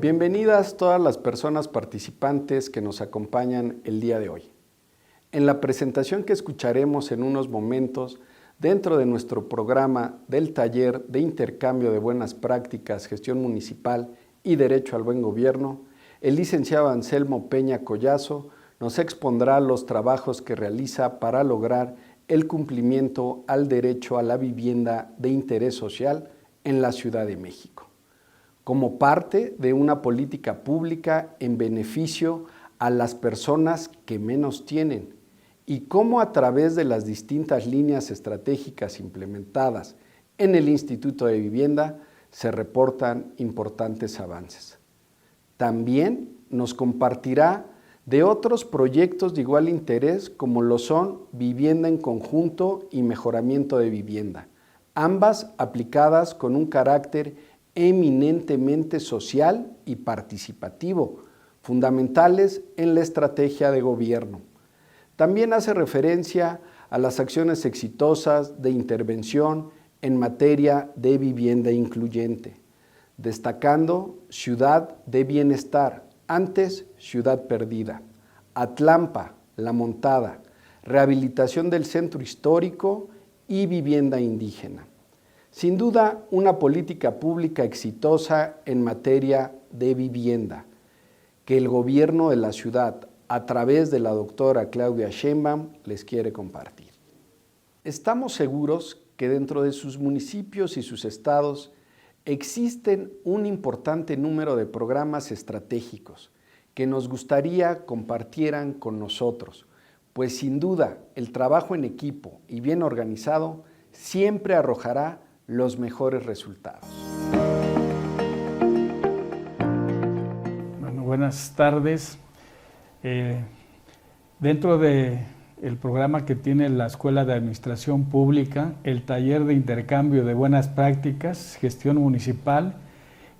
Bienvenidas todas las personas participantes que nos acompañan el día de hoy. En la presentación que escucharemos en unos momentos, dentro de nuestro programa del taller de intercambio de buenas prácticas, gestión municipal y derecho al buen gobierno, el licenciado Anselmo Peña Collazo nos expondrá los trabajos que realiza para lograr el cumplimiento al derecho a la vivienda de interés social en la Ciudad de México, como parte de una política pública en beneficio a las personas que menos tienen y cómo a través de las distintas líneas estratégicas implementadas en el Instituto de Vivienda se reportan importantes avances. También nos compartirá de otros proyectos de igual interés como lo son Vivienda en Conjunto y Mejoramiento de Vivienda, ambas aplicadas con un carácter eminentemente social y participativo, fundamentales en la estrategia de gobierno. También hace referencia a las acciones exitosas de intervención en materia de vivienda incluyente, destacando Ciudad de Bienestar, antes Ciudad Perdida, Atlampa, La Montada, rehabilitación del centro histórico y vivienda indígena. Sin duda, una política pública exitosa en materia de vivienda, que el gobierno de la ciudad, a través de la doctora Claudia Sheinbaum, les quiere compartir. Estamos seguros que dentro de sus municipios y sus estados existen un importante número de programas estratégicos que nos gustaría compartieran con nosotros, pues sin duda el trabajo en equipo y bien organizado siempre arrojará los mejores resultados. Bueno, buenas tardes. Dentro del programa que tiene la Escuela de Administración Pública, el taller de intercambio de buenas prácticas, gestión municipal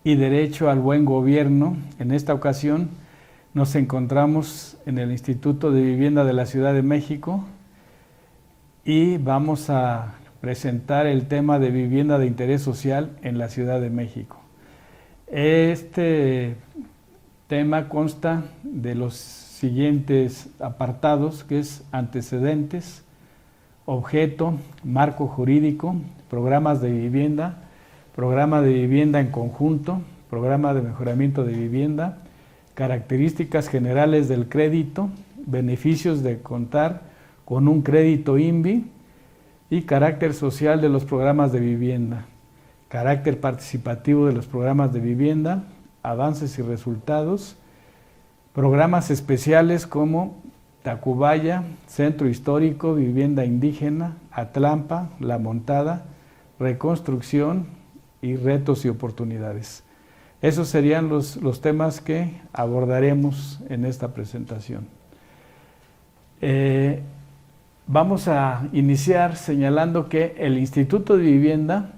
y derecho al buen gobierno, en esta ocasión nos encontramos en el Instituto de Vivienda de la Ciudad de México y vamos a presentar el tema de vivienda de interés social en la Ciudad de México. Este tema consta de los siguientes apartados, que es antecedentes, objeto, marco jurídico, programas de vivienda, programa de vivienda en conjunto, programa de mejoramiento de vivienda, características generales del crédito, beneficios de contar con un crédito INVI, y carácter social de los programas de vivienda, carácter participativo de los programas de vivienda, avances y resultados, programas especiales como Tacubaya, Centro Histórico, Vivienda Indígena, Atlampa, La Montada, Reconstrucción y retos y oportunidades. Esos serían los temas que abordaremos en esta presentación. Vamos a iniciar señalando que el Instituto de Vivienda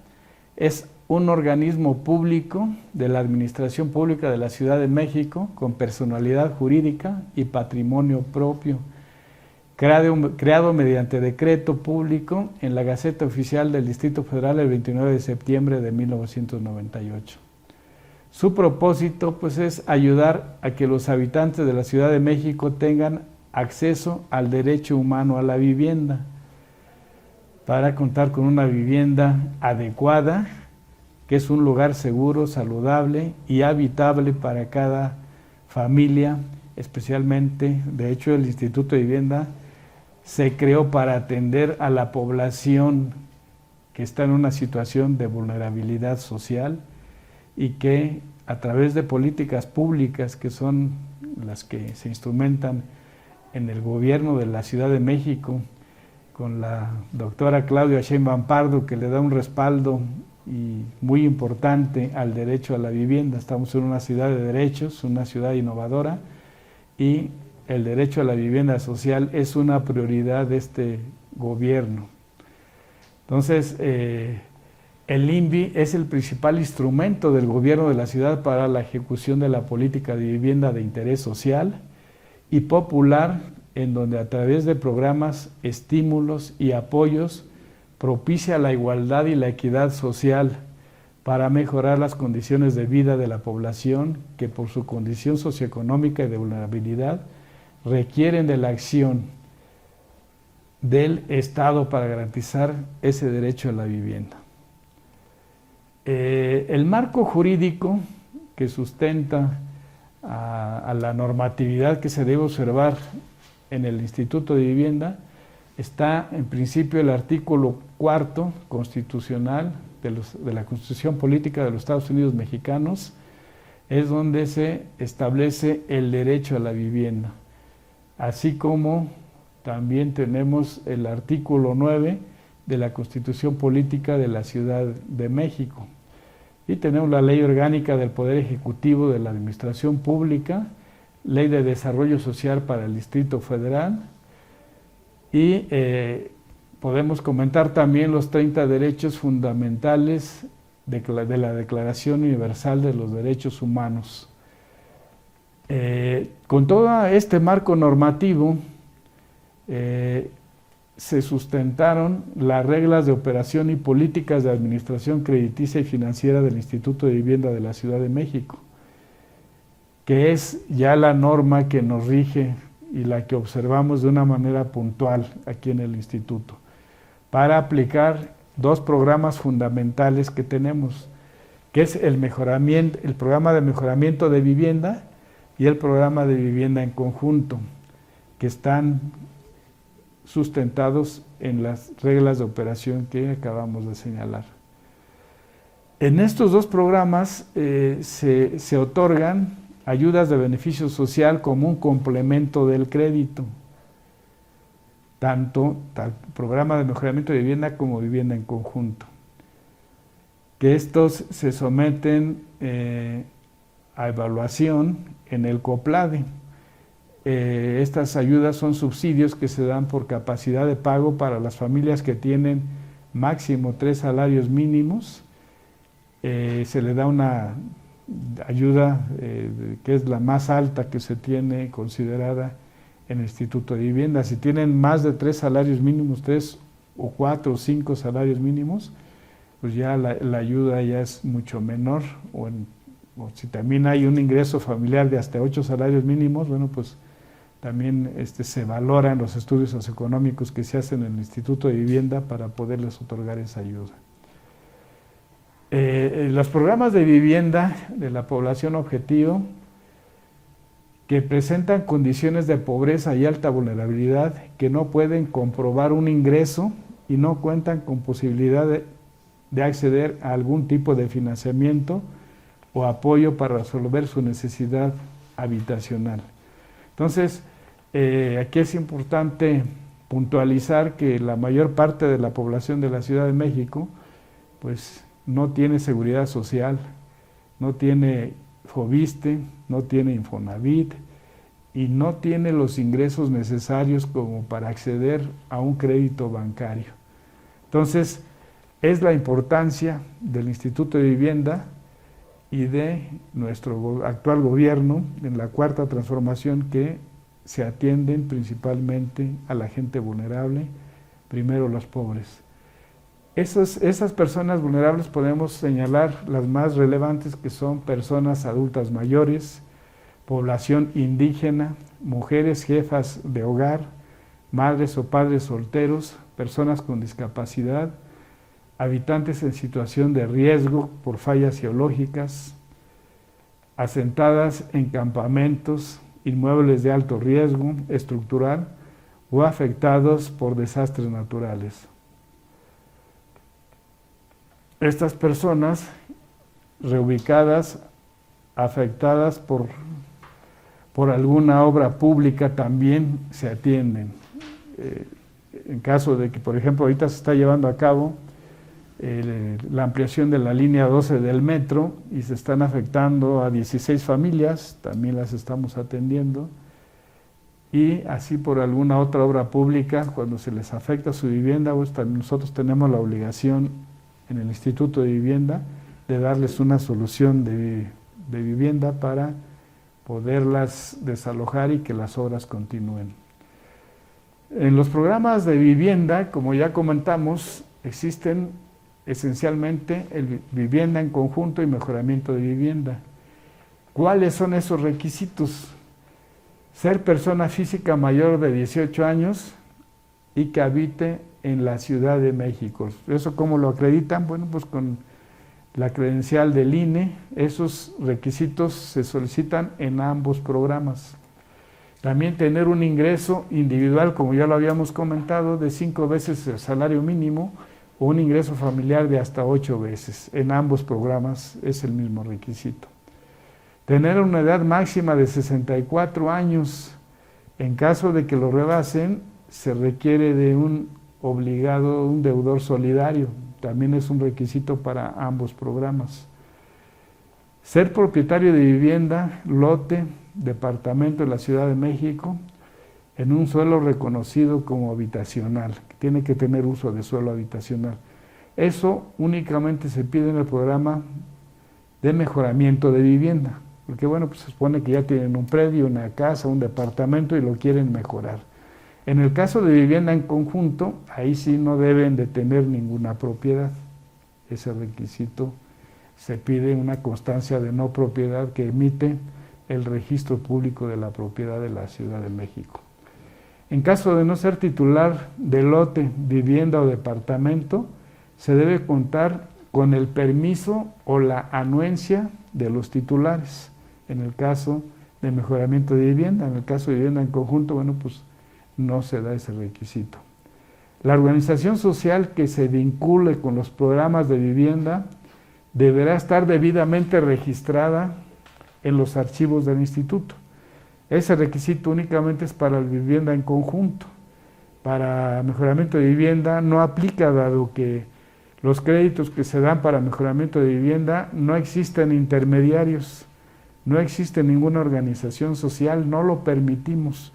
es un organismo público de la Administración Pública de la Ciudad de México con personalidad jurídica y patrimonio propio, creado mediante decreto público en la Gaceta Oficial del Distrito Federal el 29 de septiembre de 1998. Su propósito es ayudar a que los habitantes de la Ciudad de México tengan acceso al derecho humano a la vivienda, para contar con una vivienda adecuada, que es un lugar seguro, saludable y habitable para cada familia, especialmente, de hecho, el Instituto de Vivienda se creó para atender a la población que está en una situación de vulnerabilidad social y que a través de políticas públicas, que son las que se instrumentan en el gobierno de la Ciudad de México, con la doctora Claudia Sheinbaum Pardo, que le da un respaldo y muy importante al derecho a la vivienda. Estamos en una ciudad de derechos, una ciudad innovadora, y el derecho a la vivienda social es una prioridad de este gobierno. Entonces, el INVI es el principal instrumento del gobierno de la ciudad para la ejecución de la política de vivienda de interés social y popular, en donde a través de programas, estímulos y apoyos propicia la igualdad y la equidad social, para mejorar las condiciones de vida de la población que por su condición socioeconómica y de vulnerabilidad requieren de la acción del Estado para garantizar ese derecho a la vivienda. El marco jurídico que sustenta a la normatividad que se debe observar en el Instituto de Vivienda está en principio el artículo 4 constitucional de la Constitución Política de los Estados Unidos Mexicanos, es donde se establece el derecho a la vivienda, así como también tenemos el artículo 9 de la Constitución Política de la Ciudad de México. Y tenemos la Ley Orgánica del Poder Ejecutivo de la Administración Pública, Ley de Desarrollo Social para el Distrito Federal, y podemos comentar también los 30 derechos fundamentales de la Declaración Universal de los Derechos Humanos. Con todo este marco normativo, se sustentaron las reglas de operación y políticas de administración crediticia y financiera del Instituto de Vivienda de la Ciudad de México, que es ya la norma que nos rige y la que observamos de una manera puntual aquí en el Instituto, para aplicar dos programas fundamentales que tenemos, que es el programa de mejoramiento de vivienda y el programa de vivienda en conjunto, que están sustentados en las reglas de operación que acabamos de señalar. En estos dos programas se otorgan ayudas de beneficio social como un complemento del crédito, tanto programa de mejoramiento de vivienda como vivienda en conjunto, que estos se someten a evaluación en el COPLADE. Estas ayudas son subsidios que se dan por capacidad de pago para las familias que tienen máximo 3 salarios mínimos. Se le da una ayuda que es la más alta que se tiene considerada en el Instituto de Vivienda. Si tienen más de 3 salarios mínimos, 3 o 4 o 5 salarios mínimos, pues ya la ayuda ya es mucho menor, o si también hay un ingreso familiar de hasta 8 salarios mínimos, bueno, pues también se valoran los estudios socioeconómicos que se hacen en el Instituto de Vivienda para poderles otorgar esa ayuda. Los programas de vivienda de la población objetivo que presentan condiciones de pobreza y alta vulnerabilidad, que no pueden comprobar un ingreso y no cuentan con posibilidad de acceder a algún tipo de financiamiento o apoyo para resolver su necesidad habitacional. Entonces, aquí es importante puntualizar que la mayor parte de la población de la Ciudad de México pues no tiene seguridad social, no tiene FOVISSSTE, no tiene Infonavit y no tiene los ingresos necesarios como para acceder a un crédito bancario. Entonces, es la importancia del Instituto de Vivienda y de nuestro actual gobierno en la cuarta transformación, que se atienden principalmente a la gente vulnerable, primero los pobres. Esas personas vulnerables podemos señalar las más relevantes, que son personas adultas mayores, población indígena, mujeres jefas de hogar, madres o padres solteros, personas con discapacidad, habitantes en situación de riesgo por fallas geológicas, asentadas en campamentos, inmuebles de alto riesgo estructural o afectados por desastres naturales. Estas personas reubicadas, afectadas por alguna obra pública, también se atienden. En caso de que, por ejemplo, ahorita se está llevando a cabo la ampliación de la línea 12 del metro y se están afectando a 16 familias, también las estamos atendiendo, y así por alguna otra obra pública, cuando se les afecta su vivienda, pues nosotros tenemos la obligación en el Instituto de Vivienda de darles una solución de vivienda para poderlas desalojar y que las obras continúen. En los programas de vivienda, como ya comentamos, existen esencialmente vivienda en conjunto y mejoramiento de vivienda. ¿Cuáles son esos requisitos? Ser persona física mayor de 18 años y que habite en la Ciudad de México. ¿Eso cómo lo acreditan? Bueno, pues con la credencial del INE. Esos requisitos se solicitan en ambos programas. También tener un ingreso individual, como ya lo habíamos comentado, de 5 veces el salario mínimo o un ingreso familiar de hasta 8 veces. En ambos programas es el mismo requisito. Tener una edad máxima de 64 años. En caso de que lo rebasen, se requiere de un deudor solidario. También es un requisito para ambos programas. Ser propietario de vivienda, lote, departamento en la Ciudad de México, en un suelo reconocido como habitacional. Tiene que tener uso de suelo habitacional. Eso únicamente se pide en el programa de mejoramiento de vivienda, porque bueno, pues se supone que ya tienen un predio, una casa, un departamento y lo quieren mejorar. En el caso de vivienda en conjunto, ahí sí no deben de tener ninguna propiedad. Ese requisito se pide una constancia de no propiedad que emite el Registro Público de la Propiedad de la Ciudad de México. En caso de no ser titular de lote, vivienda o departamento, se debe contar con el permiso o la anuencia de los titulares. En el caso de mejoramiento de vivienda, en el caso de vivienda en conjunto, bueno, pues no se da ese requisito. La organización social que se vincule con los programas de vivienda deberá estar debidamente registrada en los archivos del instituto. Ese requisito únicamente es para la vivienda en conjunto. Para mejoramiento de vivienda no aplica, dado que los créditos que se dan para mejoramiento de vivienda no existen intermediarios, no existe ninguna organización social, no lo permitimos.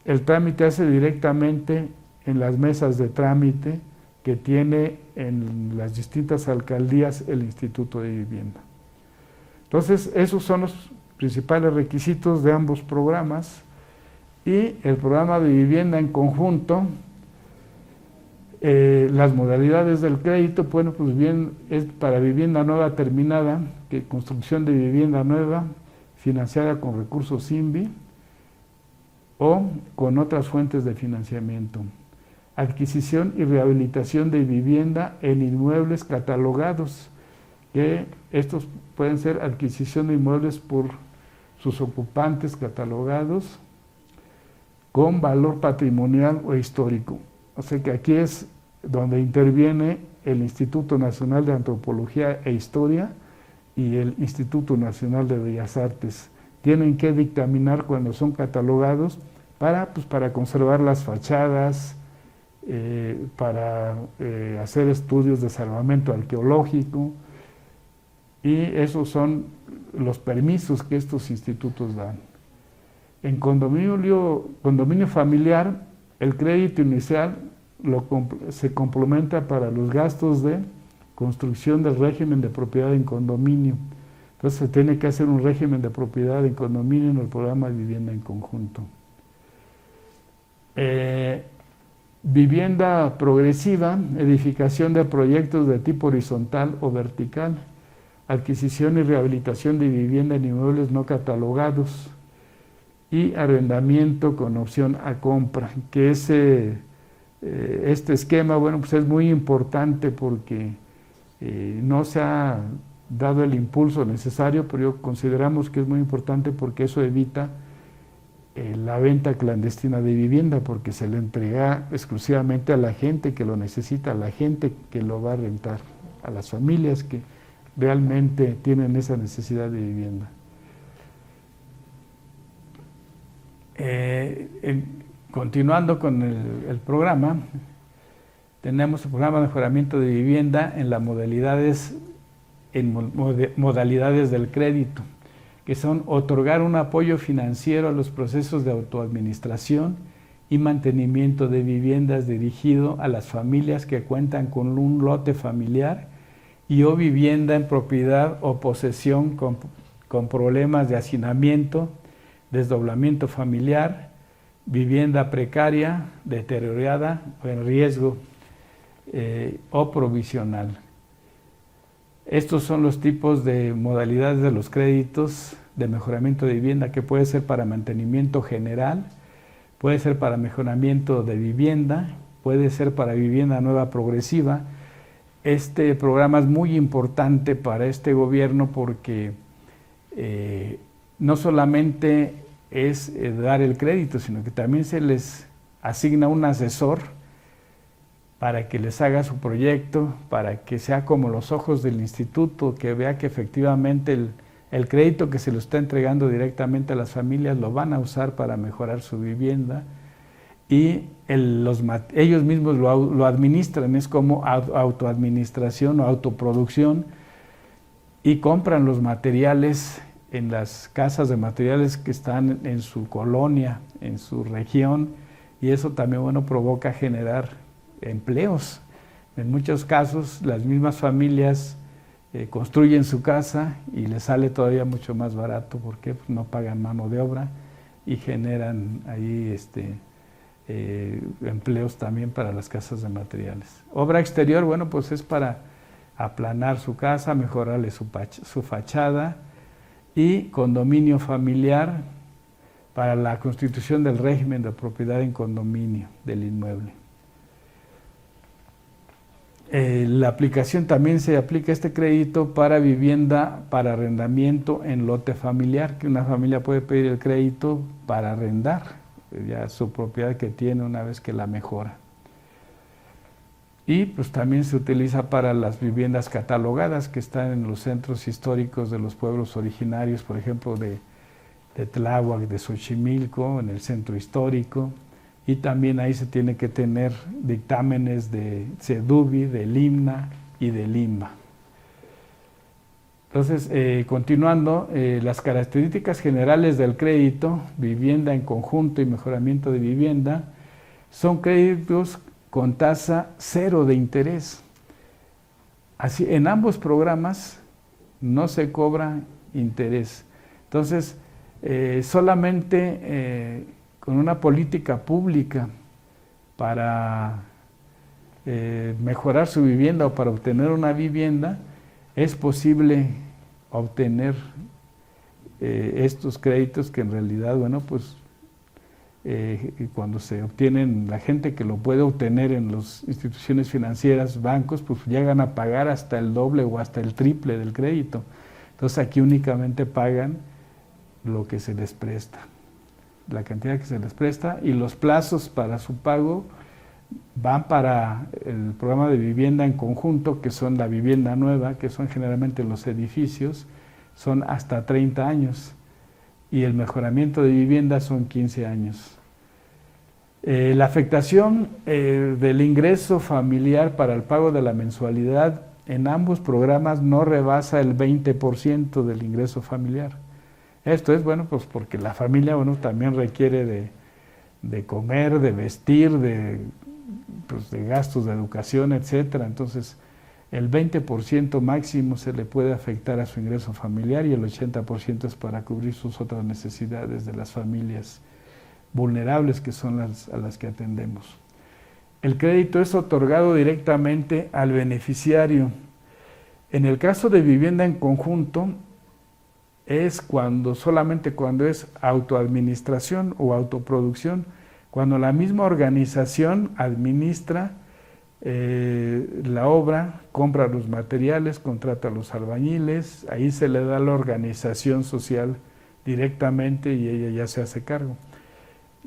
El trámite hace directamente en las mesas de trámite que tiene en las distintas alcaldías el Instituto de Vivienda. Entonces, esos son los principales requisitos de ambos programas, y el programa de vivienda en conjunto, las modalidades del crédito, bueno, pues bien, es para vivienda nueva terminada, que construcción de vivienda nueva financiada con recursos INVI o con otras fuentes de financiamiento. Adquisición y rehabilitación de vivienda en inmuebles catalogados, que estos pueden ser adquisición de inmuebles por sus ocupantes catalogados con valor patrimonial o histórico. O sea que aquí es donde interviene el Instituto Nacional de Antropología e Historia y el Instituto Nacional de Bellas Artes. Tienen que dictaminar cuando son catalogados para conservar las fachadas, para hacer estudios de salvamento arqueológico, y esos son los permisos que estos institutos dan. En condominio familiar, el crédito inicial se complementa para los gastos de construcción del régimen de propiedad en condominio. Entonces se tiene que hacer un régimen de propiedad en condominio en el programa de vivienda en conjunto. Vivienda progresiva, edificación de proyectos de tipo horizontal o vertical, adquisición y rehabilitación de vivienda en inmuebles no catalogados y arrendamiento con opción a compra, que este esquema, bueno, pues es muy importante porque no se ha dado el impulso necesario, pero consideramos que es muy importante porque eso evita la venta clandestina de vivienda, porque se le entrega exclusivamente a la gente que lo necesita, a la gente que lo va a rentar, a las familias que realmente tienen esa necesidad de vivienda. Continuando con el programa, tenemos el programa de mejoramiento de vivienda en las modalidades del crédito, que son otorgar un apoyo financiero a los procesos de autoadministración y mantenimiento de viviendas dirigido a las familias que cuentan con un lote familiar y o vivienda en propiedad o posesión con problemas de hacinamiento, desdoblamiento familiar, vivienda precaria, deteriorada o en riesgo o provisional. Estos son los tipos de modalidades de los créditos de mejoramiento de vivienda, que puede ser para mantenimiento general, puede ser para mejoramiento de vivienda, puede ser para vivienda nueva progresiva. Este programa es muy importante para este gobierno porque no solamente es dar el crédito, sino que también se les asigna un asesor para que les haga su proyecto, para que sea como los ojos del instituto, que vea que efectivamente el crédito que se lo está entregando directamente a las familias lo van a usar para mejorar su vivienda, y ellos mismos lo administran, es como autoadministración o autoproducción, y compran los materiales en las casas de materiales que están en su colonia, en su región, y eso también, bueno, provoca generar empleos. En muchos casos las mismas familias construyen su casa y les sale todavía mucho más barato porque no pagan mano de obra y generan ahí empleos también para las casas de materiales. Obra exterior, bueno, pues es para aplanar su casa, mejorarle su fachada, y condominio familiar para la constitución del régimen de propiedad en condominio del inmueble. La aplicación también se aplica este crédito para vivienda para arrendamiento en lote familiar, que una familia puede pedir el crédito para arrendar ya su propiedad que tiene una vez que la mejora. Y pues también se utiliza para las viviendas catalogadas que están en los centros históricos de los pueblos originarios, por ejemplo de Tláhuac, de Xochimilco, en el centro histórico. Y también ahí se tiene que tener dictámenes de CEDUBI, del IMNA y del INBA. Entonces, continuando, las características generales del crédito, vivienda en conjunto y mejoramiento de vivienda, son créditos con tasa cero de interés. Así, en ambos programas no se cobra interés. Entonces, solamente con una política pública para mejorar su vivienda o para obtener una vivienda, es posible obtener estos créditos que en realidad, bueno, pues cuando se obtienen, la gente que lo puede obtener en las instituciones financieras, bancos, pues llegan a pagar hasta el doble o hasta el triple del crédito. Entonces aquí únicamente pagan lo que se les presta, la cantidad que se les presta, y los plazos para su pago van para el programa de vivienda en conjunto, que son la vivienda nueva, que son generalmente los edificios, son hasta 30 años, y el mejoramiento de vivienda son 15 años. La afectación del ingreso familiar para el pago de la mensualidad en ambos programas no rebasa el 20% del ingreso familiar. Esto es, bueno, pues porque la familia, bueno, también requiere de comer, de vestir, de gastos de educación, etcétera. Entonces, el 20% máximo se le puede afectar a su ingreso familiar, y el 80% es para cubrir sus otras necesidades de las familias vulnerables, que son a las que atendemos. El crédito es otorgado directamente al beneficiario. En el caso de vivienda en conjunto, es solamente cuando es autoadministración o autoproducción, cuando la misma organización administra la obra, compra los materiales, contrata a los albañiles, ahí se le da a la organización social directamente y ella ya se hace cargo.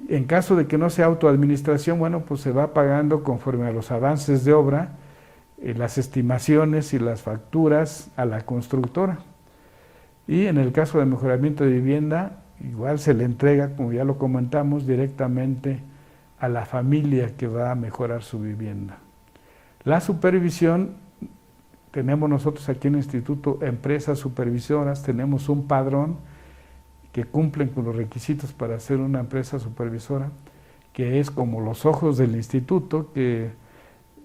En caso de que no sea autoadministración, bueno, pues se va pagando conforme a los avances de obra, las estimaciones y las facturas a la constructora. Y en el caso de mejoramiento de vivienda, igual se le entrega, como ya lo comentamos, directamente a la familia que va a mejorar su vivienda. La supervisión, tenemos nosotros aquí en el Instituto empresas supervisoras, tenemos un padrón que cumplen con los requisitos para ser una empresa supervisora, que es como los ojos del instituto, que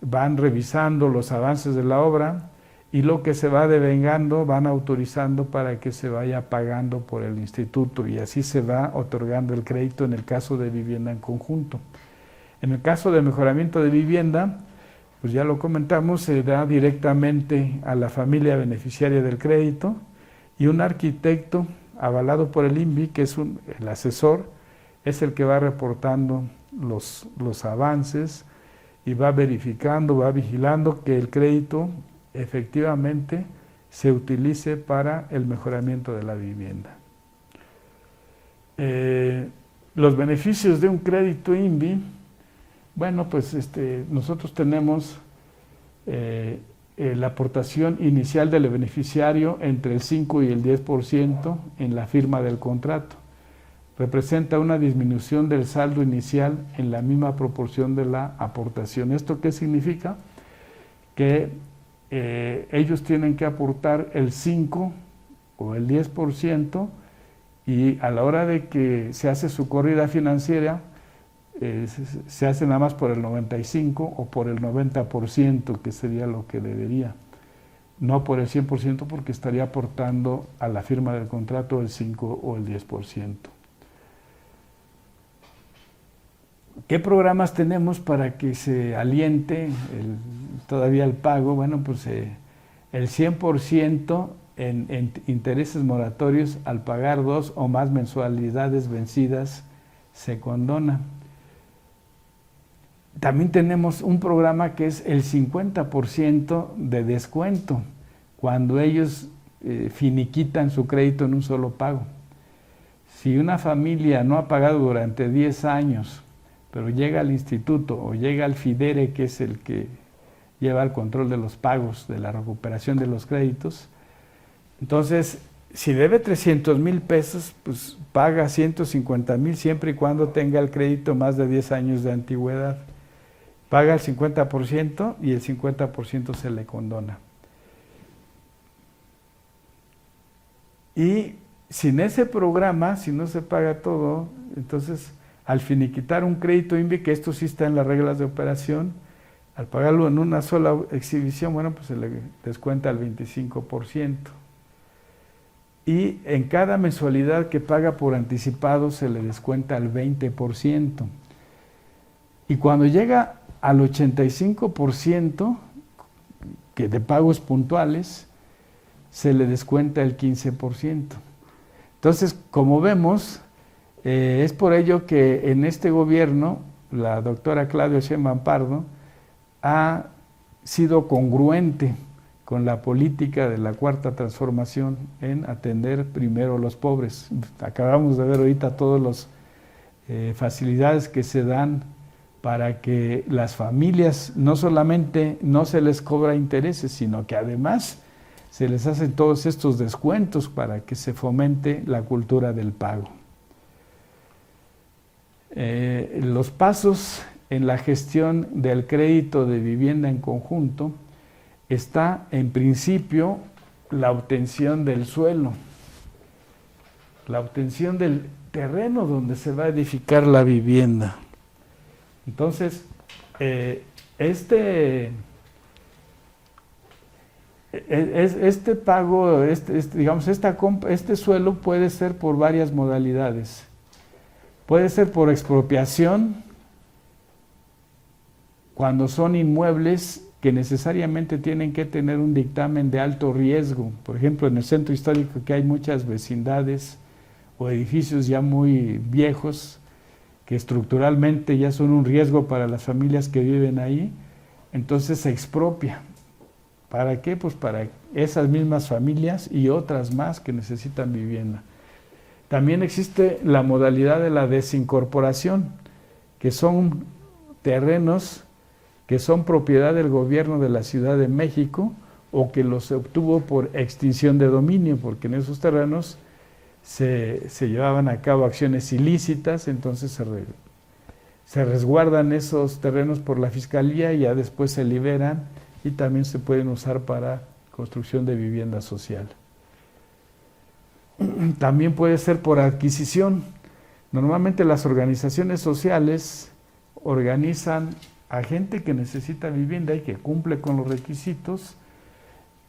van revisando los avances de la obra, y lo que se va devengando van autorizando para que se vaya pagando por el instituto, y así se va otorgando el crédito en el caso de vivienda en conjunto. En el caso de mejoramiento de vivienda, pues ya lo comentamos, se da directamente a la familia beneficiaria del crédito y un arquitecto avalado por el INVI, que es el asesor, es el que va reportando los avances y va verificando, va vigilando que el crédito efectivamente se utilice para el mejoramiento de la vivienda. Los beneficios de un crédito INVI, bueno, pues nosotros tenemos la aportación inicial del beneficiario entre el 5 y el 10% en la firma del contrato. Representa una disminución del saldo inicial en la misma proporción de la aportación. ¿Esto qué significa? Que ellos tienen que aportar el 5 o el 10% y a la hora de que se hace su corrida financiera, se hace nada más por el 95 o por el 90%, que sería lo que debería. No por el 100% porque estaría aportando a la firma del contrato el 5 o el 10%. ¿Qué programas tenemos para que se aliente todavía el pago? Bueno, pues el 100% en intereses moratorios al pagar 2 o más mensualidades vencidas se condona. También tenemos un programa que es el 50% de descuento cuando ellos finiquitan su crédito en un solo pago. Si una familia no ha pagado durante 10 años, pero llega al instituto o llega al FIDERE, que es el que lleva el control de los pagos, de la recuperación de los créditos, entonces, si debe 300,000 pesos, pues paga 150,000 siempre y cuando tenga el crédito más de 10 años de antigüedad. Paga el 50% y el 50% se le condona. Y sin ese programa, si no se paga todo, entonces al finiquitar un crédito INVI, que esto sí está en las reglas de operación, al pagarlo en una sola exhibición, bueno, pues se le descuenta el 25%. Y en cada mensualidad que paga por anticipado se le descuenta el 20%. Y cuando llega al 85% que de pagos puntuales, se le descuenta el 15%. Entonces, como vemos, es por ello que en este gobierno, la doctora Claudia Sheinbaum Pardo ha sido congruente con la política de la Cuarta Transformación en atender primero a los pobres. Acabamos de ver ahorita todas las facilidades que se dan para que las familias no solamente no se les cobra intereses, sino que además se les hacen todos estos descuentos para que se fomente la cultura del pago. Los pasos en la gestión del crédito de vivienda en conjunto está en principio la obtención del suelo, la obtención del terreno donde se va a edificar la vivienda. Entonces, este pago, digamos, este suelo puede ser por varias modalidades. Puede ser por expropiación, cuando son inmuebles que necesariamente tienen que tener un dictamen de alto riesgo. Por ejemplo, en el centro histórico, que hay muchas vecindades o edificios ya muy viejos, que estructuralmente ya son un riesgo para las familias que viven ahí, entonces se expropia. ¿Para qué? Pues para esas mismas familias y otras más que necesitan vivienda. También existe la modalidad de la desincorporación, que son terrenos que son propiedad del gobierno de la Ciudad de México o que los obtuvo por extinción de dominio, porque en esos terrenos se llevaban a cabo acciones ilícitas, entonces se resguardan esos terrenos por la Fiscalía y ya después se liberan y también se pueden usar para construcción de vivienda social. También puede ser por adquisición. Normalmente las organizaciones sociales organizan a gente que necesita vivienda y que cumple con los requisitos.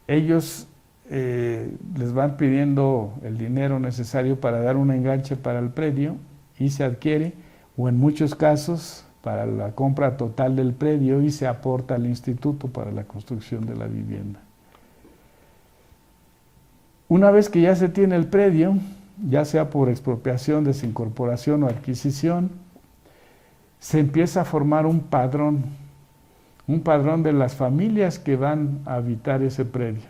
Ellos les van pidiendo el dinero necesario para dar un enganche para el predio y se adquiere, o en muchos casos, para la compra total del predio y se aporta al instituto para la construcción de la vivienda. Una vez que ya se tiene el predio, ya sea por expropiación, desincorporación o adquisición, se empieza a formar un padrón de las familias que van a habitar ese predio.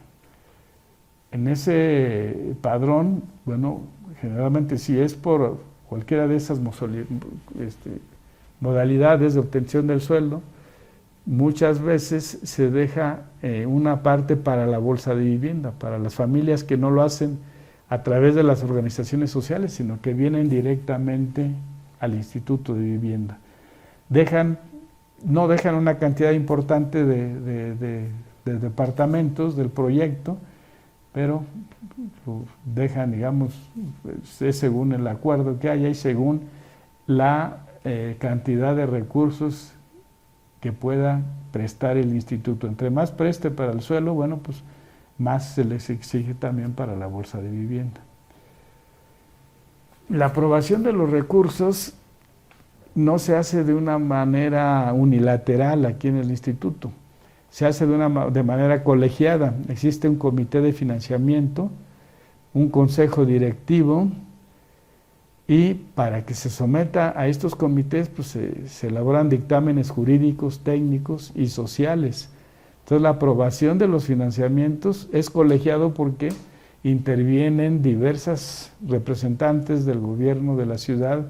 En ese padrón, bueno, generalmente si es por cualquiera de esas modalidades de obtención del sueldo, muchas veces se deja una parte para la bolsa de vivienda, para las familias que no lo hacen a través de las organizaciones sociales, sino que vienen directamente al Instituto de Vivienda. No dejan una cantidad importante de departamentos del proyecto, pero dejan, digamos, es según el acuerdo que haya y según la cantidad de recursos que pueda prestar el instituto. Entre más preste para el suelo, bueno, pues más se les exige también para la bolsa de vivienda. La aprobación de los recursos no se hace de una manera unilateral aquí en el instituto, se hace de manera colegiada. Existe un comité de financiamiento, un consejo directivo, y para que se someta a estos comités, pues se elaboran dictámenes jurídicos, técnicos y sociales. Entonces la aprobación de los financiamientos es colegiado porque intervienen diversas representantes del gobierno de la ciudad,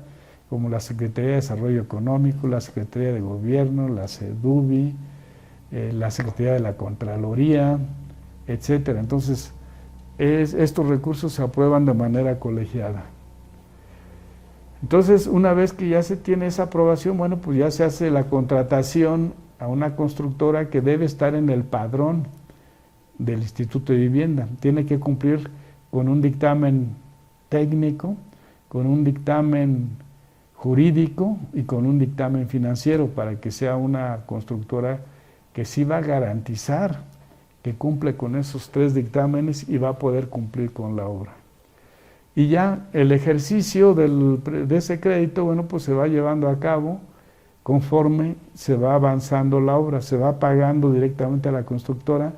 como la Secretaría de Desarrollo Económico, la Secretaría de Gobierno, la SEDUBI, la Secretaría de la Contraloría, etcétera. Entonces, estos recursos se aprueban de manera colegiada. Entonces, una vez que ya se tiene esa aprobación, bueno, pues ya se hace la contratación a una constructora que debe estar en el padrón del Instituto de Vivienda. Tiene que cumplir con un dictamen técnico, con un dictamen jurídico y con un dictamen financiero para que sea una constructora que sí va a garantizar que cumple con esos 3 dictámenes y va a poder cumplir con la obra. Y ya el ejercicio de ese crédito, bueno, pues se va llevando a cabo conforme se va avanzando la obra, se va pagando directamente a la constructora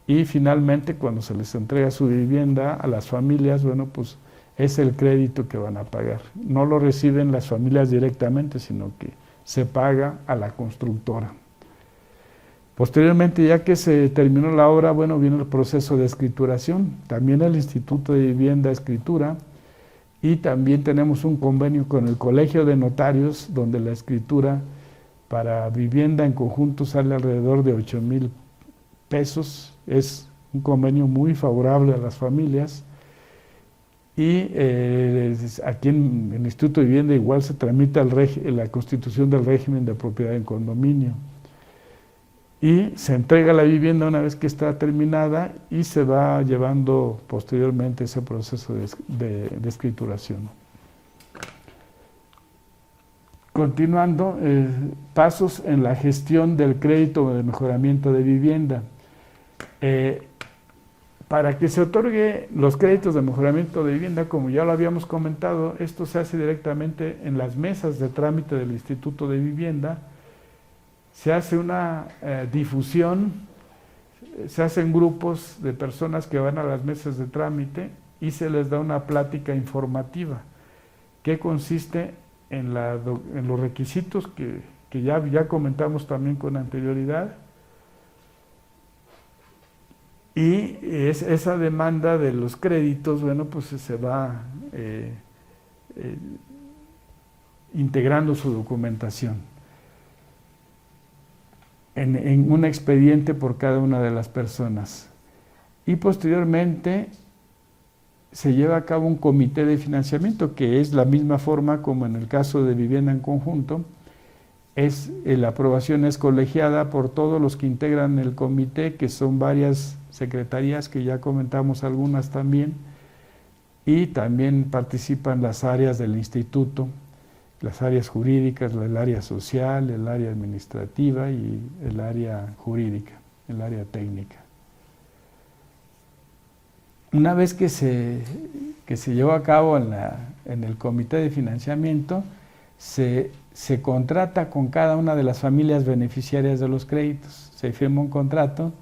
y finalmente cuando se les entrega su vivienda a las familias, bueno, pues es el crédito que van a pagar. No lo reciben las familias directamente, sino que se paga a la constructora. Posteriormente, ya que se terminó la obra, bueno, viene el proceso de escrituración. También el Instituto de Vivienda escritura y también tenemos un convenio con el Colegio de Notarios, donde la escritura para vivienda en conjunto sale alrededor de 8,000 pesos. Es un convenio muy favorable a las familias. Y aquí en el Instituto de Vivienda igual se tramita la constitución del régimen de propiedad en condominio. Y se entrega la vivienda una vez que está terminada y se va llevando posteriormente ese proceso de escrituración. Continuando, pasos en la gestión del crédito de mejoramiento de vivienda. Para que se otorgue los créditos de mejoramiento de vivienda, como ya lo habíamos comentado, esto se hace directamente en las mesas de trámite del Instituto de Vivienda. Se hace una difusión, se hacen grupos de personas que van a las mesas de trámite y se les da una plática informativa que consiste en los requisitos que ya comentamos también con anterioridad. Y esa demanda de los créditos, bueno, pues se va integrando su documentación en un expediente por cada una de las personas. Y posteriormente se lleva a cabo un comité de financiamiento, que es la misma forma como en el caso de vivienda en conjunto. La aprobación es colegiada por todos los que integran el comité, que son varias secretarías, que ya comentamos algunas también, y también participan las áreas del instituto, las áreas jurídicas, el área social, el área administrativa y el área jurídica, el área técnica. Una vez que se llevó a cabo en el comité de financiamiento, se se contrata con cada una de las familias beneficiarias de los créditos. Se firma un contrato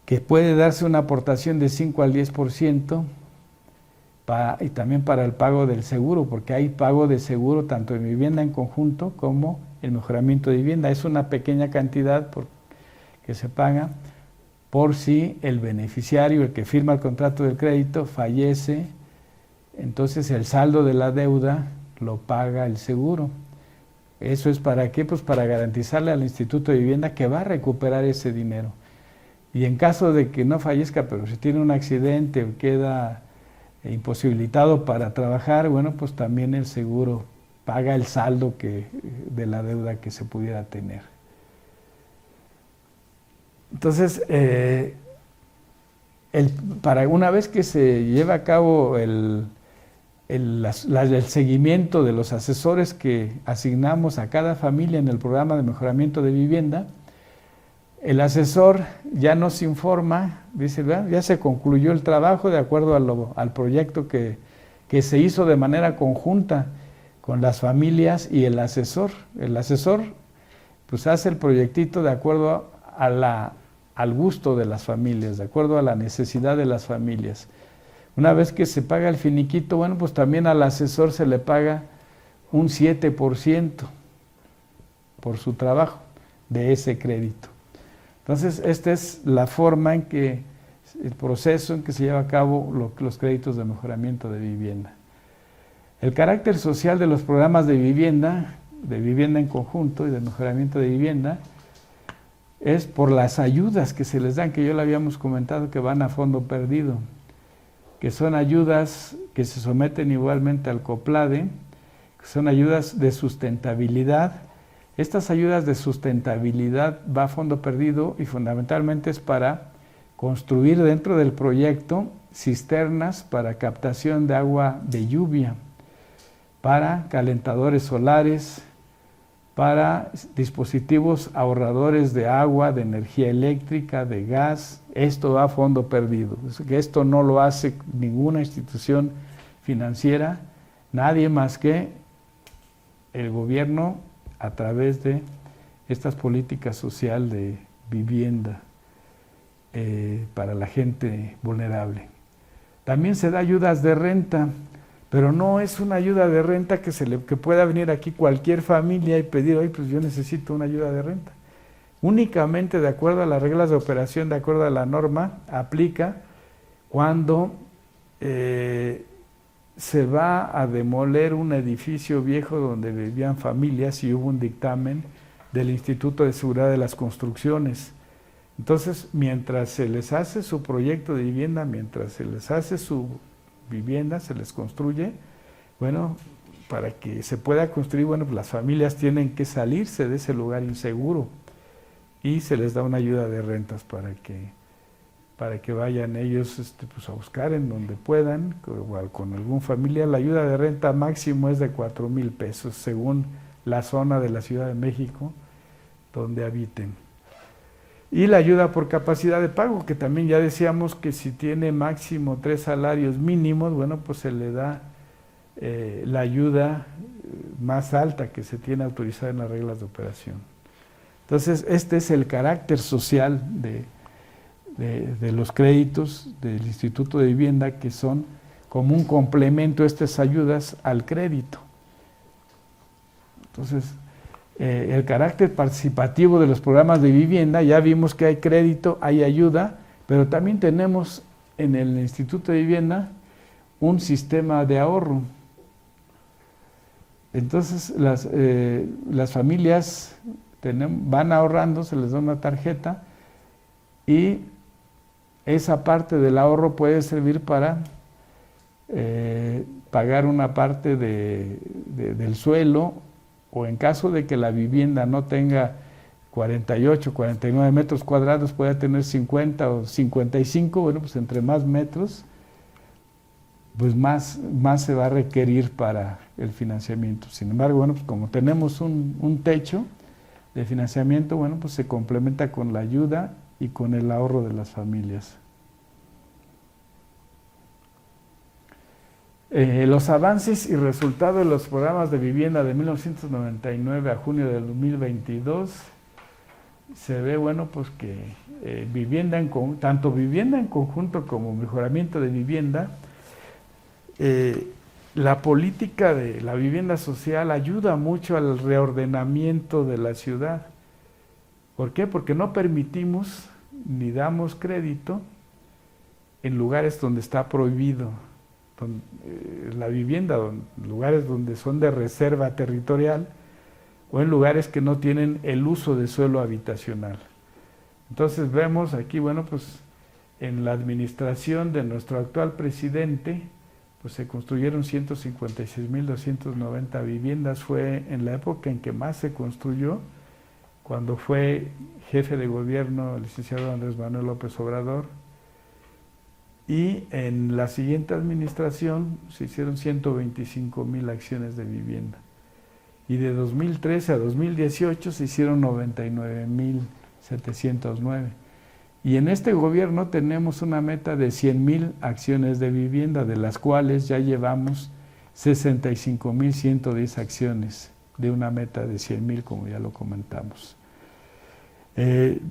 que puede darse una aportación de 5 al 10% y también para el pago del seguro, porque hay pago de seguro tanto en vivienda en conjunto como el mejoramiento de vivienda. Es una pequeña cantidad que se paga por si el beneficiario, el que firma el contrato del crédito, fallece, entonces el saldo de la deuda lo paga el seguro. ¿Eso es para qué? Pues para garantizarle al Instituto de Vivienda que va a recuperar ese dinero. Y en caso de que no fallezca, pero si tiene un accidente o queda imposibilitado para trabajar, bueno, pues también el seguro paga el saldo de la deuda que se pudiera tener. Entonces, para una vez que se lleva a cabo el seguimiento de los asesores que asignamos a cada familia en el programa de mejoramiento de vivienda, el asesor ya nos informa, dice, ya se concluyó el trabajo de acuerdo al proyecto que se hizo de manera conjunta con las familias y el asesor. El asesor pues hace el proyectito de acuerdo al gusto de las familias, de acuerdo a la necesidad de las familias. Una vez que se paga el finiquito, bueno, pues también al asesor se le paga un 7% por su trabajo de ese crédito. Entonces, esta es la forma en que, el proceso en que se lleva a cabo los créditos de mejoramiento de vivienda. El carácter social de los programas de vivienda en conjunto y de mejoramiento de vivienda, es por las ayudas que se les dan, que ya lo habíamos comentado, que van a fondo perdido, que son ayudas que se someten igualmente al COPLADE, que son ayudas de sustentabilidad. Estas ayudas de sustentabilidad va a fondo perdido y fundamentalmente es para construir dentro del proyecto cisternas para captación de agua de lluvia, para calentadores solares, para dispositivos ahorradores de agua, de energía eléctrica, de gas. Esto va a fondo perdido. Esto no lo hace ninguna institución financiera, nadie más que el gobierno a través de estas políticas social de vivienda para la gente vulnerable. También se da ayudas de renta, pero no es una ayuda de renta que pueda venir aquí cualquier familia y pedir, oye, pues yo necesito una ayuda de renta. Únicamente de acuerdo a las reglas de operación, de acuerdo a la norma, aplica cuando se va a demoler un edificio viejo donde vivían familias y hubo un dictamen del Instituto de Seguridad de las Construcciones. Entonces, mientras se les hace su proyecto de vivienda, mientras se les hace su vivienda, se les construye, bueno, para que se pueda construir, bueno, pues las familias tienen que salirse de ese lugar inseguro y se les da una ayuda de rentas para que vayan ellos pues a buscar en donde puedan, igual con algún familiar. La ayuda de renta máximo es de 4,000 pesos según la zona de la Ciudad de México donde habiten. Y la ayuda por capacidad de pago, que también ya decíamos que si tiene máximo 3 salarios mínimos, bueno, pues se le da la ayuda más alta que se tiene autorizada en las reglas de operación. Entonces, este es el carácter social de los créditos del Instituto de Vivienda, que son como un complemento a estas ayudas al crédito. Entonces, el carácter participativo de los programas de vivienda, ya vimos que hay crédito, hay ayuda, pero también tenemos en el Instituto de Vivienda un sistema de ahorro. Entonces las familias van ahorrando, se les da una tarjeta y esa parte del ahorro puede servir para pagar una parte del suelo, o en caso de que la vivienda no tenga 48, 49 metros cuadrados, puede tener 50 o 55, bueno, pues entre más metros, pues más se va a requerir para el financiamiento. Sin embargo, bueno, pues como tenemos un techo de financiamiento, bueno, pues se complementa con la ayuda y con el ahorro de las familias. Los avances y resultados de los programas de vivienda de 1999 a junio del 2022, se ve, bueno, pues que tanto vivienda en conjunto como mejoramiento de vivienda, la política de la vivienda social ayuda mucho al reordenamiento de la ciudad. ¿Por qué? Porque no permitimos ni damos crédito en lugares donde está prohibido la vivienda, lugares donde son de reserva territorial o en lugares que no tienen el uso de suelo habitacional. Entonces vemos aquí, bueno, pues en la administración de nuestro actual presidente, pues se construyeron 156.290 viviendas. Fue en la época en que más se construyó, cuando fue jefe de gobierno el licenciado Andrés Manuel López Obrador. Y en la siguiente administración se hicieron 125.000 acciones de vivienda. Y de 2013 a 2018 se hicieron 99.709. Y en este gobierno tenemos una meta de 100.000 acciones de vivienda, de las cuales ya llevamos 65.110 acciones, de una meta de 100.000, como ya lo comentamos.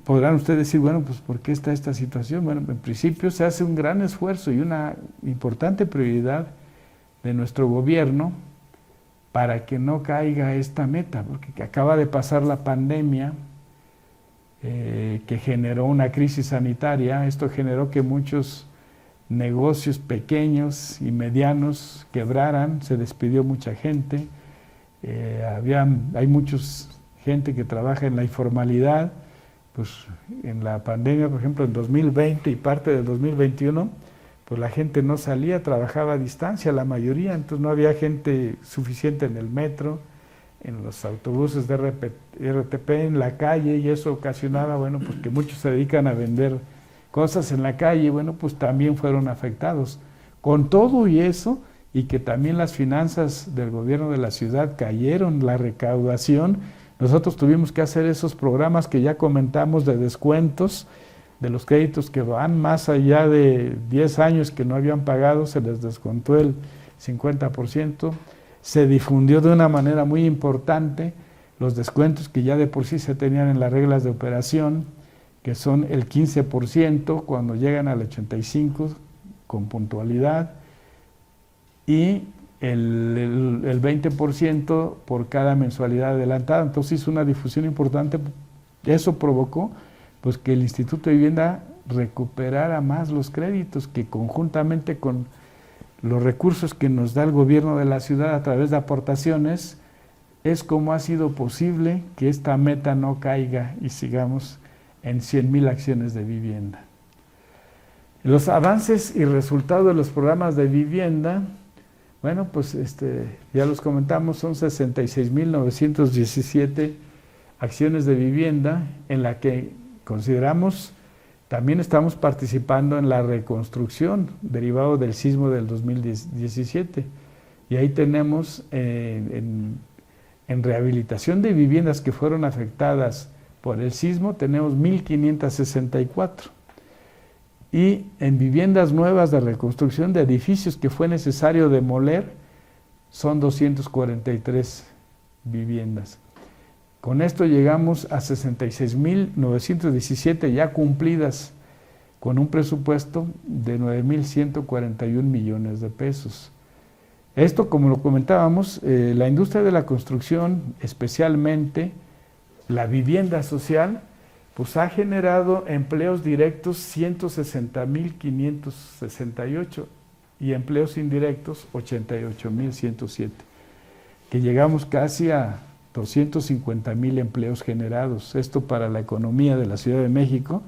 Podrán ustedes decir, bueno, pues ¿por qué está esta situación? Bueno, en principio se hace un gran esfuerzo y una importante prioridad de nuestro gobierno para que no caiga esta meta, porque acaba de pasar la pandemia que generó una crisis sanitaria. Esto generó que muchos negocios pequeños y medianos quebraran, se despidió mucha gente, hay mucha gente que trabaja en la informalidad. Pues en la pandemia, por ejemplo, en 2020 y parte del 2021, pues la gente no salía, trabajaba a distancia, la mayoría, entonces no había gente suficiente en el metro, en los autobuses de RTP, en la calle, y eso ocasionaba, bueno, pues que muchos se dedican a vender cosas en la calle, bueno, pues también fueron afectados. Con todo y eso, y que también las finanzas del gobierno de la ciudad cayeron, la recaudación, nosotros tuvimos que hacer esos programas que ya comentamos de descuentos de los créditos que van más allá de 10 años que no habían pagado, se les descontó el 50%, se difundió de una manera muy importante los descuentos que ya de por sí se tenían en las reglas de operación, que son el 15% cuando llegan al 85% con puntualidad, y el 20% por cada mensualidad adelantada. Entonces hizo una difusión importante. Eso provocó pues que el Instituto de Vivienda recuperara más los créditos, que conjuntamente con los recursos que nos da el gobierno de la ciudad a través de aportaciones, es como ha sido posible que esta meta no caiga y sigamos en 100.000 acciones de vivienda. Los avances y resultados de los programas de vivienda, bueno, pues ya los comentamos, son 66.917 acciones de vivienda, en la que consideramos también estamos participando en la reconstrucción derivado del sismo del 2017. Y ahí tenemos en rehabilitación de viviendas que fueron afectadas por el sismo, tenemos 1.564. Y en viviendas nuevas de reconstrucción de edificios que fue necesario demoler, son 243 viviendas. Con esto llegamos a 66.917 ya cumplidas, con un presupuesto de 9.141 millones de pesos. Esto, como lo comentábamos, la industria de la construcción, especialmente la vivienda social, pues ha generado empleos directos 160.568 y empleos indirectos 88.107, que llegamos casi a 250.000 empleos generados. Esto para la economía de la Ciudad de México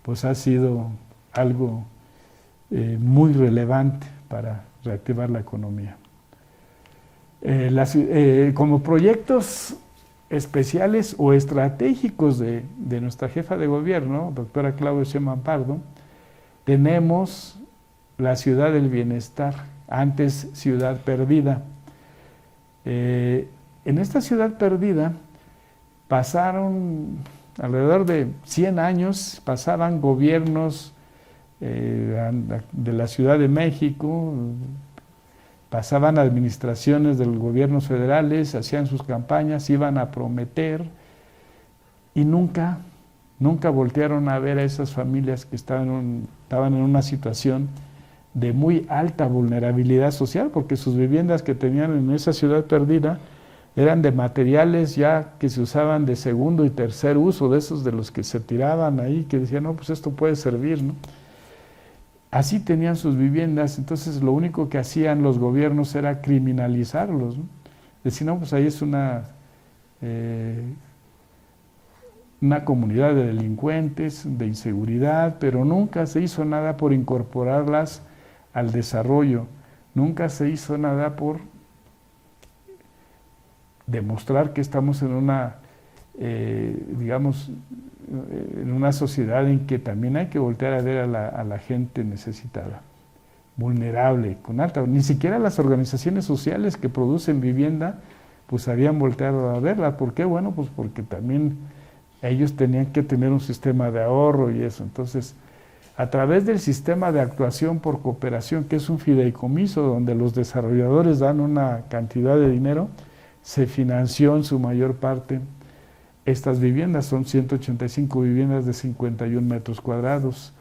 pues ha sido algo muy relevante para reactivar la economía. Como proyectos especiales o estratégicos de nuestra jefa de gobierno, doctora Claudia Sheinbaum Pardo, tenemos la Ciudad del Bienestar, antes Ciudad Perdida. En esta Ciudad Perdida pasaron alrededor de 100 años, pasaban gobiernos de la Ciudad de México, pasaban administraciones de los gobiernos federales, hacían sus campañas, iban a prometer y nunca voltearon a ver a esas familias que estaban en una situación de muy alta vulnerabilidad social, porque sus viviendas que tenían en esa ciudad perdida eran de materiales ya que se usaban de segundo y tercer uso, de esos de los que se tiraban ahí, que decían, no, pues esto puede servir, ¿no? Así tenían sus viviendas, entonces lo único que hacían los gobiernos era criminalizarlos, ¿no? Decían, no, pues ahí es una comunidad de delincuentes, de inseguridad, pero nunca se hizo nada por incorporarlas al desarrollo, nunca se hizo nada por demostrar que estamos en una, digamos, en una sociedad en que también hay que voltear a ver a la gente necesitada, vulnerable, con alta. Ni siquiera las organizaciones sociales que producen vivienda, pues habían volteado a verla. ¿Por qué? Bueno, pues porque también ellos tenían que tener un sistema de ahorro y eso. Entonces, a través del sistema de actuación por cooperación, que es un fideicomiso donde los desarrolladores dan una cantidad de dinero, se financió en su mayor parte estas viviendas. Son 185 viviendas de 51 metros cuadrados,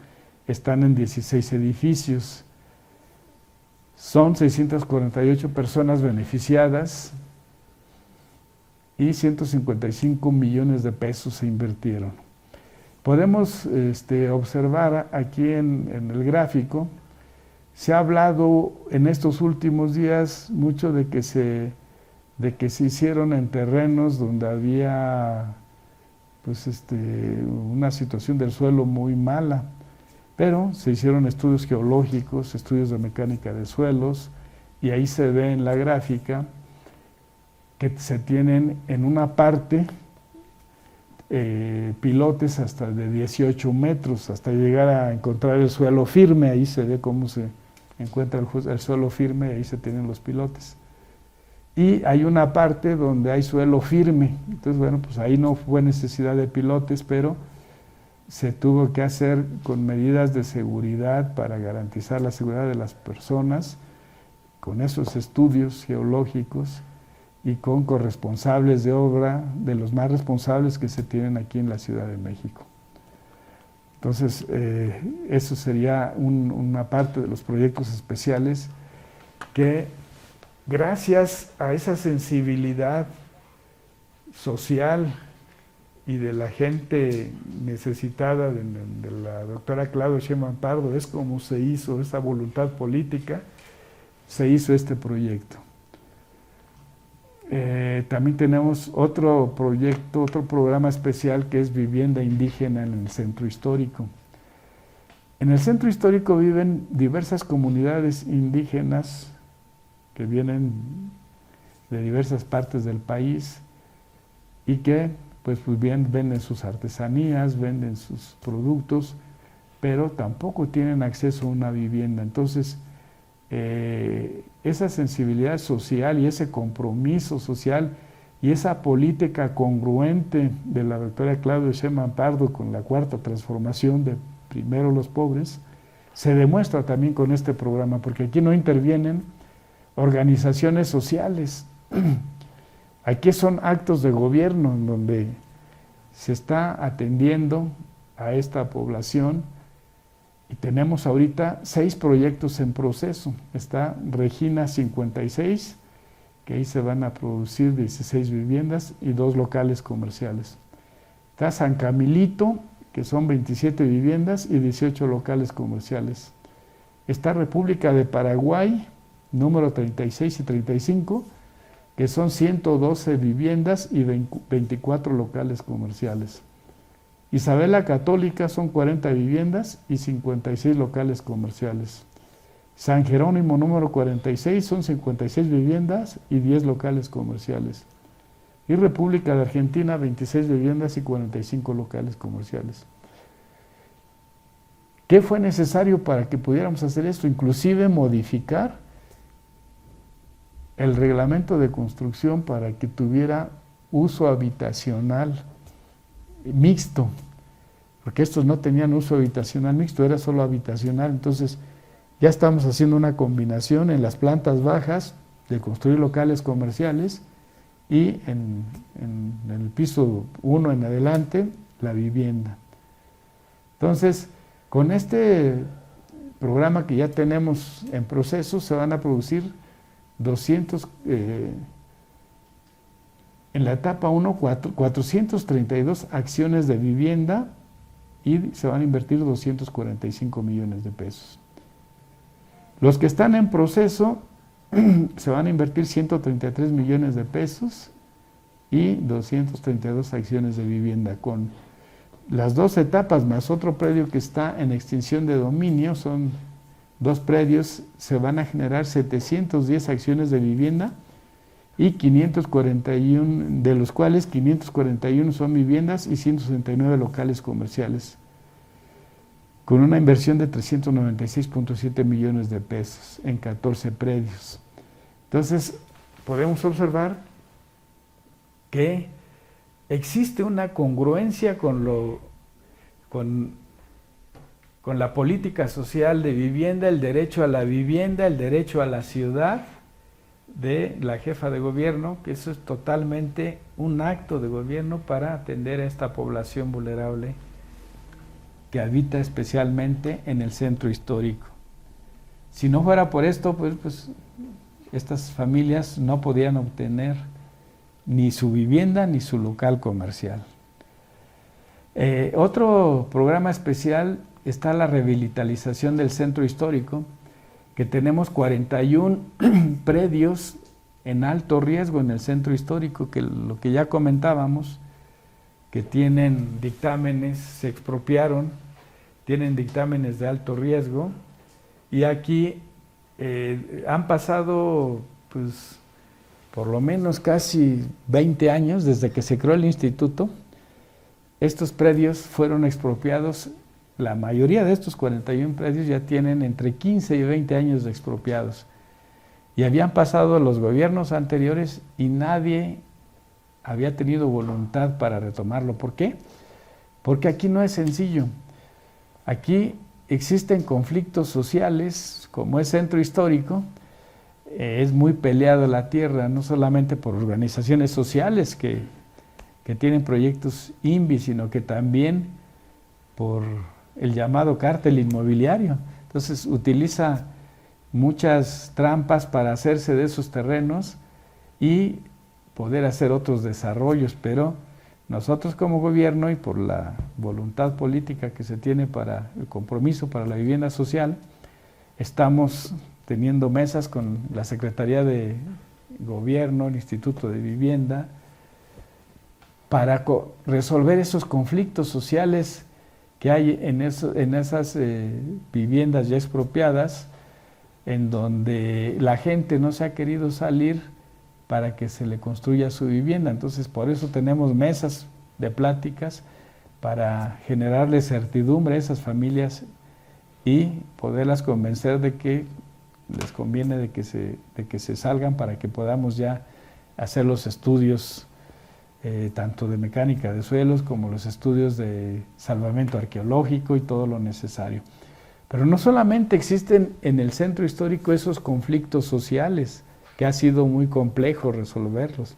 están en 16 edificios, son 648 personas beneficiadas y 155 millones de pesos se invirtieron. Podemos observar aquí en el gráfico, se ha hablado en estos últimos días mucho de que se hicieron en terrenos donde había pues, una situación del suelo muy mala, pero se hicieron estudios geológicos, estudios de mecánica de suelos, y ahí se ve en la gráfica que se tienen en una parte pilotes hasta de 18 metros, hasta llegar a encontrar el suelo firme. Ahí se ve cómo se encuentra el suelo firme, y ahí se tienen los pilotes. Y hay una parte donde hay suelo firme, entonces bueno, pues ahí no fue necesidad de pilotes, pero se tuvo que hacer con medidas de seguridad para garantizar la seguridad de las personas, con esos estudios geológicos y con corresponsables de obra, de los más responsables que se tienen aquí en la Ciudad de México. Entonces, eso sería una parte de los proyectos especiales que, gracias a esa sensibilidad social y de la gente necesitada, de la doctora Claudia Sheinbaum Pardo, es como se hizo esa voluntad política, se hizo este proyecto. También tenemos otro proyecto, otro programa especial que es vivienda indígena en el centro histórico. En el centro histórico viven diversas comunidades indígenas que vienen de diversas partes del país y que pues bien venden sus artesanías, venden sus productos, pero tampoco tienen acceso a una vivienda. Entonces, esa sensibilidad social y ese compromiso social y esa política congruente de la doctora Claudia Sheinbaum Pardo con la cuarta transformación de primero los pobres, se demuestra también con este programa, porque aquí no intervienen organizaciones sociales. Aquí son actos de gobierno en donde se está atendiendo a esta población. Y tenemos ahorita 6 proyectos en proceso. Está Regina 56, que ahí se van a producir 16 viviendas y 2 locales comerciales. Está San Camilito, que son 27 viviendas y 18 locales comerciales. Está República de Paraguay, número 36 y 35, que son 112 viviendas y 24 locales comerciales. Isabel la Católica son 40 viviendas y 56 locales comerciales. San Jerónimo número 46 son 56 viviendas y 10 locales comerciales. Y República de Argentina 26 viviendas y 45 locales comerciales. ¿Qué fue necesario para que pudiéramos hacer esto? Inclusive modificar el reglamento de construcción para que tuviera uso habitacional mixto, porque estos no tenían uso habitacional mixto, era solo habitacional. Entonces Ya estamos haciendo una combinación en las plantas bajas de construir locales comerciales y en el piso 1 en adelante la vivienda. Entonces, con este programa que ya tenemos en proceso, se van a producir 200, en la etapa 1, 432 acciones de vivienda y se van a invertir 245 millones de pesos. Los que están en proceso se van a invertir 133 millones de pesos y 232 acciones de vivienda. Con las 2 etapas más otro predio que está en extinción de dominio, son 2 predios, se van a generar 710 acciones de vivienda y 541, de los cuales 541 son viviendas y 169 locales comerciales, con una inversión de 396.7 millones de pesos en 14 predios. Entonces, podemos observar que existe una congruencia con la política social de vivienda, el derecho a la vivienda, el derecho a la ciudad de la jefa de gobierno, que eso es totalmente un acto de gobierno para atender a esta población vulnerable que habita especialmente en el centro histórico. Si no fuera por esto, pues estas familias no podían obtener ni su vivienda ni su local comercial. Otro programa especial está la revitalización del centro histórico, que tenemos 41 predios en alto riesgo en el centro histórico, que lo que ya comentábamos, que tienen dictámenes, se expropiaron, tienen dictámenes de alto riesgo, y aquí han pasado pues por lo menos casi 20 años desde que se creó el instituto. Estos predios fueron expropiados. La mayoría de estos 41 predios ya tienen entre 15 y 20 años de expropiados. Y habían pasado los gobiernos anteriores y nadie había tenido voluntad para retomarlo. ¿Por qué? Porque aquí no es sencillo. Aquí existen conflictos sociales, como es centro histórico, es muy peleado la tierra, no solamente por organizaciones sociales que tienen proyectos INVI, sino que también por el llamado cártel inmobiliario. Entonces utiliza muchas trampas para hacerse de esos terrenos y poder hacer otros desarrollos, pero nosotros como gobierno y por la voluntad política que se tiene para el compromiso para la vivienda social, estamos teniendo mesas con la Secretaría de Gobierno, el Instituto de Vivienda, para resolver esos conflictos sociales que hay en esas viviendas ya expropiadas, en donde la gente no se ha querido salir para que se le construya su vivienda. Entonces, por eso tenemos mesas de pláticas para generarle certidumbre a esas familias y poderlas convencer de que les conviene de que se salgan para que podamos ya hacer los estudios tanto de mecánica de suelos como los estudios de salvamento arqueológico y todo lo necesario. Pero no solamente existen en el centro histórico esos conflictos sociales, que ha sido muy complejo resolverlos,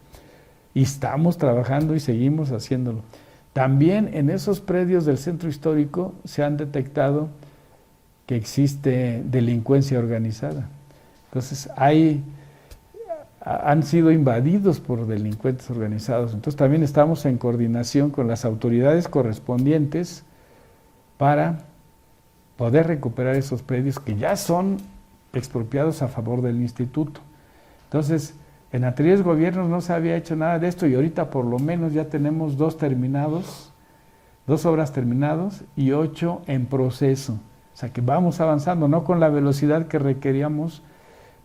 y estamos trabajando y seguimos haciéndolo. También en esos predios del centro histórico se han detectado que existe delincuencia organizada. Entonces han sido invadidos por delincuentes organizados. Entonces también estamos en coordinación con las autoridades correspondientes para poder recuperar esos predios que ya son expropiados a favor del instituto. Entonces, en anteriores gobiernos no se había hecho nada de esto y ahorita por lo menos ya tenemos 2 obras terminadas y 8 en proceso. O sea que vamos avanzando, no con la velocidad que requeríamos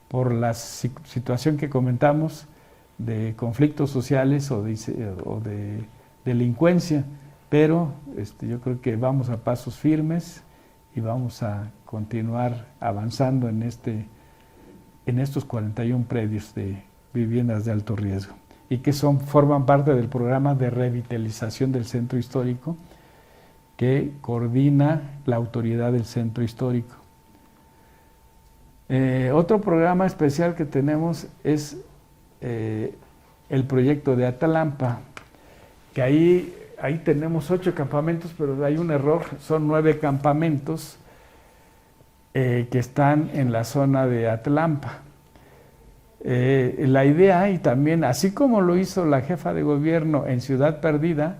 por la situación que comentamos de conflictos sociales o de delincuencia, pero yo creo que vamos a pasos firmes y vamos a continuar avanzando en estos 41 predios de viviendas de alto riesgo y que forman parte del programa de revitalización del centro histórico que coordina la autoridad del centro histórico. Otro programa especial que tenemos es el proyecto de Atalampa, que ahí tenemos 8 campamentos, pero hay un error, son 9 campamentos que están en la zona de Atalampa. La idea, y también, así como lo hizo la jefa de gobierno en Ciudad Perdida,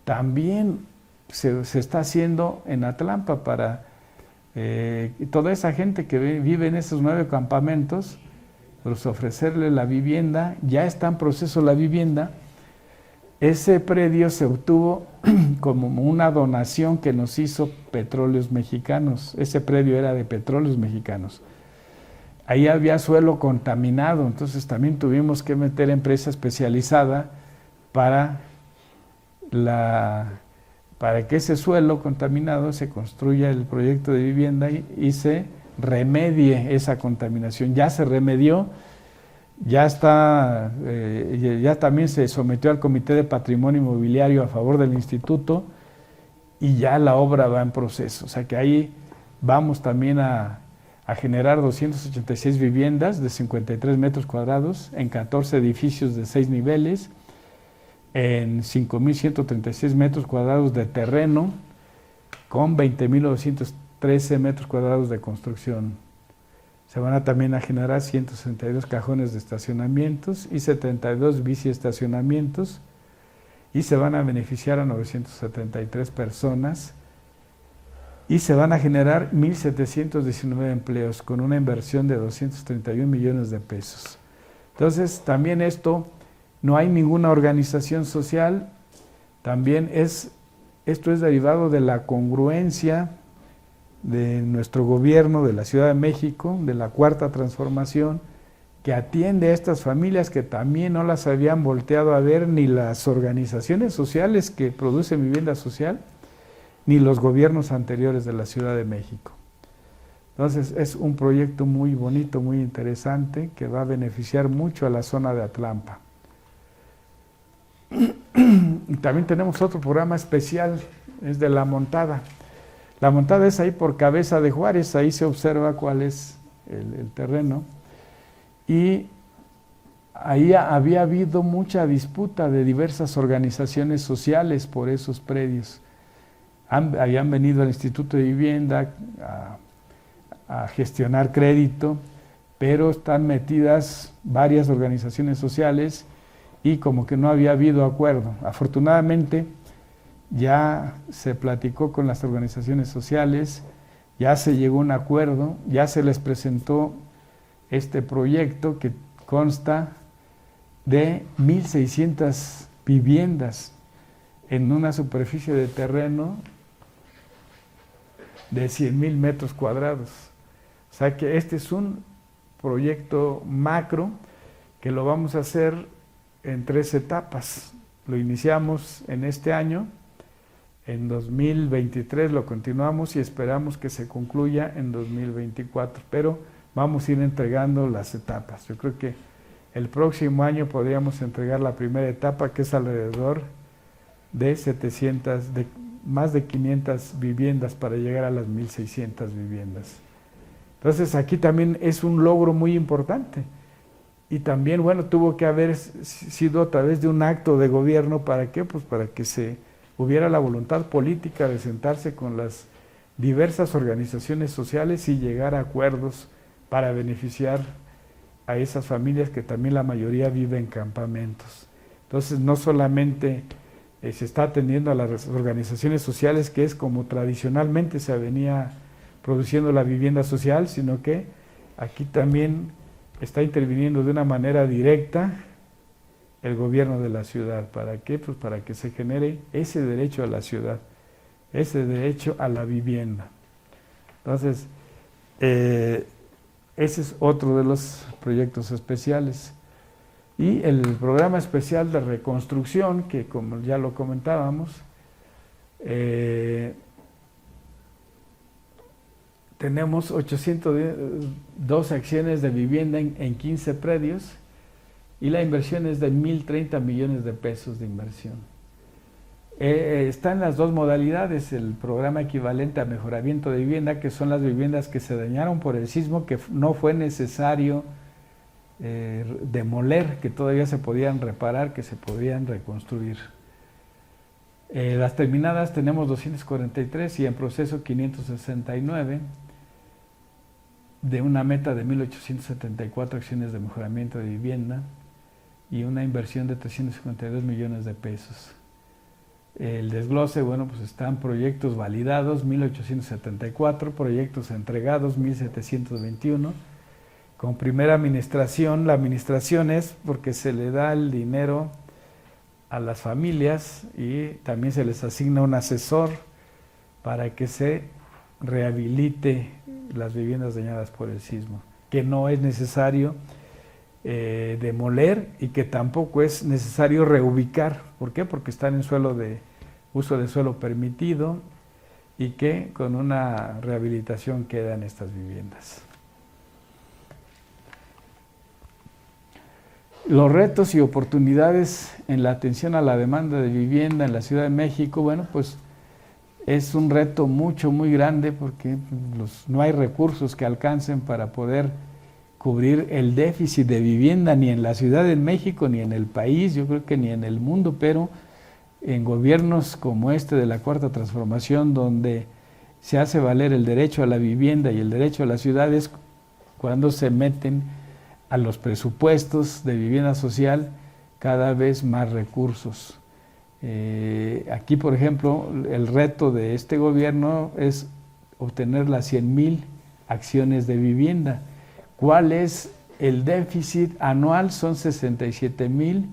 también se está haciendo en Atalampa para toda esa gente que vive en esos 9 campamentos, pues ofrecerle la vivienda. Ya está en proceso la vivienda. Ese predio se obtuvo como una donación que nos hizo Petróleos Mexicanos. Ese predio era de Petróleos Mexicanos. Ahí había suelo contaminado, entonces también tuvimos que meter empresa especializada para que ese suelo contaminado se construya el proyecto de vivienda y se remedie esa contaminación. Ya se remedió, ya está, ya también se sometió al Comité de Patrimonio Inmobiliario a favor del instituto y ya la obra va en proceso. O sea que ahí vamos también a generar 286 viviendas de 53 metros cuadrados en 14 edificios de 6 niveles, en 5.136 metros cuadrados de terreno, con 20.913 metros cuadrados de construcción. Se van también a generar 162 cajones de estacionamientos y 72 biciestacionamientos, y se van a beneficiar a 973 personas, y se van a generar 1.719 empleos con una inversión de 231 millones de pesos. Entonces, también esto, no hay ninguna organización social, también esto es derivado de la congruencia de nuestro gobierno, de la Ciudad de México, de la Cuarta Transformación, que atiende a estas familias que también no las habían volteado a ver ni las organizaciones sociales que producen vivienda social, ni los gobiernos anteriores de la Ciudad de México. Entonces es un proyecto muy bonito, muy interesante, que va a beneficiar mucho a la zona de Atlampa. Y también tenemos otro programa especial, es de La Montada. La Montada es ahí por Cabeza de Juárez, ahí se observa cuál es el terreno. Y ahí había habido mucha disputa de diversas organizaciones sociales por esos predios. Habían venido al Instituto de Vivienda a gestionar crédito, pero están metidas varias organizaciones sociales y como que no había habido acuerdo. Afortunadamente ya se platicó con las organizaciones sociales, ya se llegó a un acuerdo, ya se les presentó este proyecto que consta de 1.600 viviendas en una superficie de terreno de 100,000 metros cuadrados. O sea que este es un proyecto macro que lo vamos a hacer en 3 etapas. Lo iniciamos en este año, en 2023 lo continuamos y esperamos que se concluya en 2024, pero vamos a ir entregando las etapas. Yo creo que el próximo año podríamos entregar la primera etapa, que es alrededor de más de 500 viviendas para llegar a las 1.600 viviendas. Entonces aquí también es un logro muy importante. Y también, bueno, tuvo que haber sido a través de un acto de gobierno. ¿Para qué? Pues para que se hubiera la voluntad política de sentarse con las diversas organizaciones sociales y llegar a acuerdos para beneficiar a esas familias que también la mayoría vive en campamentos. Entonces no solamente se está atendiendo a las organizaciones sociales, que es como tradicionalmente se venía produciendo la vivienda social, sino que aquí también está interviniendo de una manera directa el gobierno de la ciudad. ¿Para qué? Pues para que se genere ese derecho a la ciudad, ese derecho a la vivienda. Entonces, ese es otro de los proyectos especiales. Y el programa especial de reconstrucción, que como ya lo comentábamos, tenemos 802 acciones de vivienda en 15 predios y la inversión es de 1.030 millones de pesos de inversión. Está en las dos modalidades, el programa equivalente a mejoramiento de vivienda, que son las viviendas que se dañaron por el sismo, que no fue necesario demoler, que todavía se podían reparar, que se podían reconstruir. Las terminadas tenemos 243 y en proceso 569, de una meta de 1.874 acciones de mejoramiento de vivienda y una inversión de 352 millones de pesos. El desglose, bueno, pues están proyectos validados, 1.874, proyectos entregados, 1.721. Con primera administración, la administración es porque se le da el dinero a las familias y también se les asigna un asesor para que se rehabilite las viviendas dañadas por el sismo, que no es necesario demoler y que tampoco es necesario reubicar. ¿Por qué? Porque están en suelo de uso de suelo permitido y que con una rehabilitación quedan estas viviendas. Los retos y oportunidades en la atención a la demanda de vivienda en la Ciudad de México, bueno, pues es un reto muy grande porque no hay recursos que alcancen para poder cubrir el déficit de vivienda ni en la Ciudad de México ni en el país, yo creo que ni en el mundo, pero en gobiernos como este de la Cuarta Transformación, donde se hace valer el derecho a la vivienda y el derecho a las ciudades, cuando se meten a los presupuestos de vivienda social cada vez más recursos. Aquí, por ejemplo, el reto de este gobierno es obtener las 100,000 acciones de vivienda. ¿Cuál es el déficit anual? Son 67,000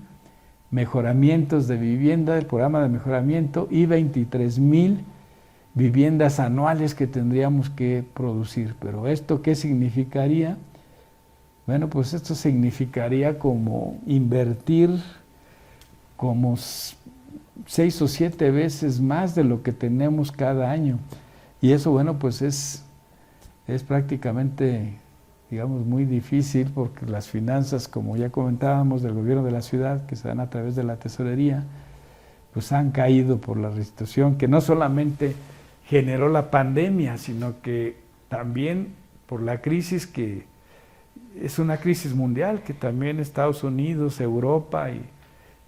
mejoramientos de vivienda del programa de mejoramiento y 23,000 viviendas anuales que tendríamos que producir. Pero ¿esto qué significaría? Bueno, pues esto significaría como invertir como 6 o 7 veces más de lo que tenemos cada año. Y eso, bueno, pues es prácticamente, digamos, muy difícil porque las finanzas, como ya comentábamos, del gobierno de la ciudad, que se dan a través de la tesorería, pues han caído por la restitución que no solamente generó la pandemia, sino que también por la crisis que es una crisis mundial, que también Estados Unidos, Europa y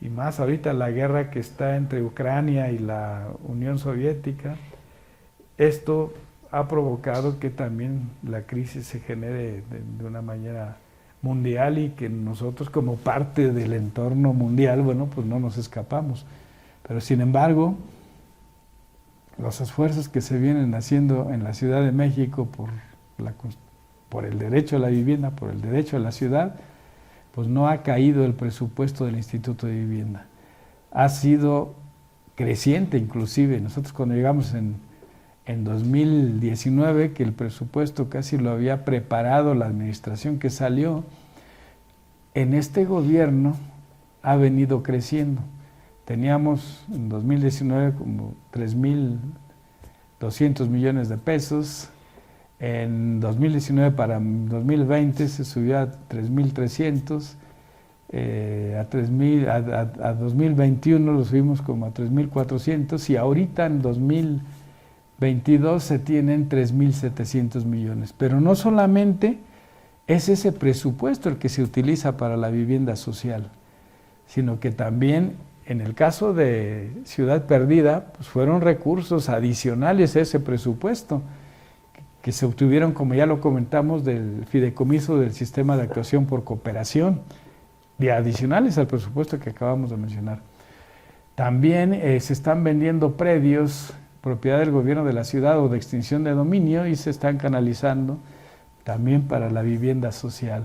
más ahorita la guerra que está entre Ucrania y la Unión Soviética, esto ha provocado que también la crisis se genere de una manera mundial y que nosotros como parte del entorno mundial, bueno, pues no nos escapamos. Pero sin embargo, los esfuerzos que se vienen haciendo en la Ciudad de México por el derecho a la vivienda, por el derecho a la ciudad, pues no ha caído el presupuesto del Instituto de Vivienda. Ha sido creciente inclusive. Nosotros cuando llegamos en 2019, que el presupuesto casi lo había preparado la administración que salió, en este gobierno ha venido creciendo. Teníamos en 2019 como 3.200 millones de pesos. En 2019 para 2020 se subió a 3.300, a 2021 lo subimos como a 3.400 y ahorita en 2022 se tienen 3.700 millones. Pero no solamente es ese presupuesto el que se utiliza para la vivienda social, sino que también en el caso de Ciudad Perdida, pues fueron recursos adicionales a ese presupuesto que se obtuvieron, como ya lo comentamos, del fideicomiso del sistema de actuación por cooperación, de adicionales al presupuesto que acabamos de mencionar. También se están vendiendo predios, propiedad del gobierno de la ciudad o de extinción de dominio, y se están canalizando también para la vivienda social.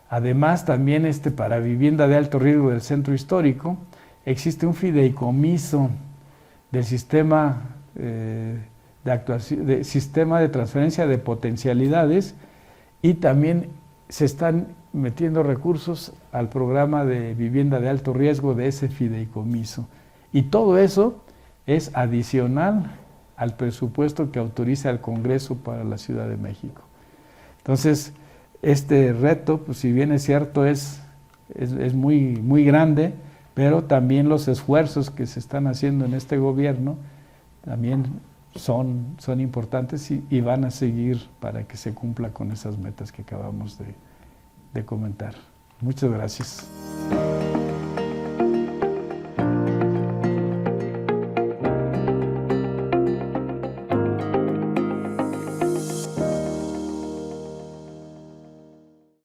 Además, también para vivienda de alto riesgo del centro histórico, existe un fideicomiso del sistema sistema de transferencia de potencialidades, y también se están metiendo recursos al programa de vivienda de alto riesgo de ese fideicomiso. Y todo eso es adicional al presupuesto que autoriza el Congreso para la Ciudad de México. Entonces, este reto, pues si bien es cierto, es muy grande, pero también los esfuerzos que se están haciendo en este gobierno también son importantes y van a seguir para que se cumpla con esas metas que acabamos de comentar. Muchas gracias.